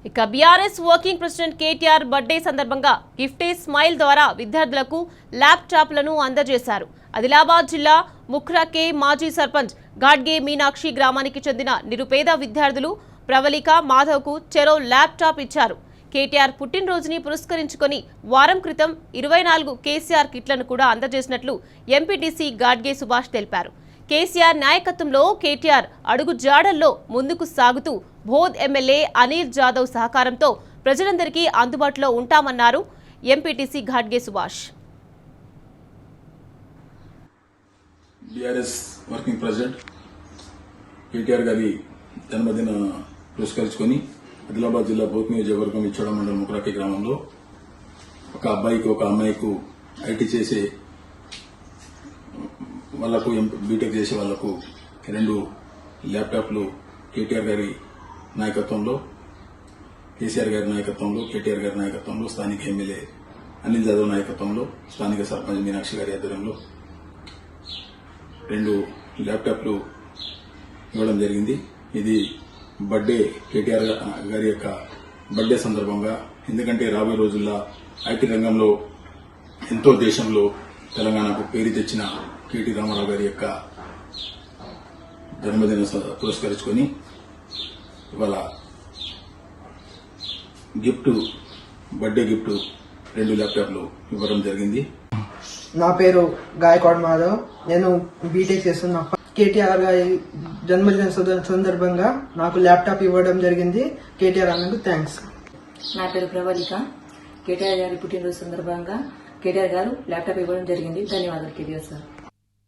ఇక BRS working president KTR birthday సందర్భంగా gift a smile ద్వారా విద్యార్థులకు ల్యాప్టాప్లను అందజేశారు. ఆదిలాబాద్ జిల్లా ముఖ్రాకే మాజీ సర్పంచ్ గాడ్గే మీనాక్షి గ్రామానికి చెందిన నిరుపేద విద్యార్థులు ప్రవళిక మాధవ్కు చెరో ల్యాప్టాప్ ఇచ్చారు. కేటీఆర్ పుట్టినరోజుని పురస్కరించుకొని వారం క్రితం 24 కేసీఆర్ కిట్లను కూడా అందజేసినట్లు ఎంపీటీసీ గాడ్గే సుభాష్ తెలిపారు. కేసీఆర్ నాయకత్వంలో కేటీఆర్ అడుగు జాడల్లో ముందుకు సాగుతూ బోధ్ ఎమ్మెల్యే అనిల్ జాదవ్ సహకారంతో ప్రజలందరికీ అందుబాటులో ఉంటామన్నారు MPTC Gadge Subhash. BRS working president KTR గారి జన్మదిన పురస్కరించుకొని ఆదిలాబాద్ జిల్లా బోధ్ నియోజకవర్గం ఇచ్చోడ మండలం ముఖ్రాకే గ్రామంలో ఒక అబ్బాయికి ఒక అమ్మాయికి ఐటీ చేసే వాళ్లకు బీటెక్ చేసే వాళ్లకు 2 ల్యాప్టాప్లు కేటీఆర్ గారి నాయకత్వంలో, కేసీఆర్ గారి నాయకత్వంలో, కేటీఆర్ గారి నాయకత్వంలో, స్థానిక ఎమ్మెల్యే అనిల్ జాదవ్ నాయకత్వంలో, స్థానిక సర్పంచ్ మీనాక్షి గారి ఆధ్వర్యంలో 2 ల్యాప్టాప్లు ఇవ్వడం జరిగింది. ఇది బర్త్డే కేటీఆర్ గారి యొక్క బర్త్డే సందర్భంగా, ఎందుకంటే రాబోయే రోజుల్లో ఐటీ రంగంలో ఎంతో దేశంలో తెలంగాణకు పేరు తెచ్చిన కేటీ రామారావు గారి యొక్క జన్మదిన పురస్కరించుకొని ఇవాళ బర్త్డే గిఫ్ట్ 2 ల్యాప్టాప్లు ఇవ్వడం జరిగింది. నా పేరు గాయక్వాడ్ మాధవ్. నేను బీటెక్ చేస్తున్నా. కేటీఆర్ గారి జన్మదిన సందర్భంగా నాకు ల్యాప్టాప్ ఇవ్వడం జరిగింది. కేటీఆర్ అన్నకు థ్యాంక్స్. నా పేరు ప్రవళిక. కేటీఆర్ గారి పుట్టినరోజు సందర్భంగా కేటీఆర్ గారు ల్యాప్టాప్ ఇవ్వడం జరిగింది. ధన్యవాదాలు కేటీఆర్ సార్.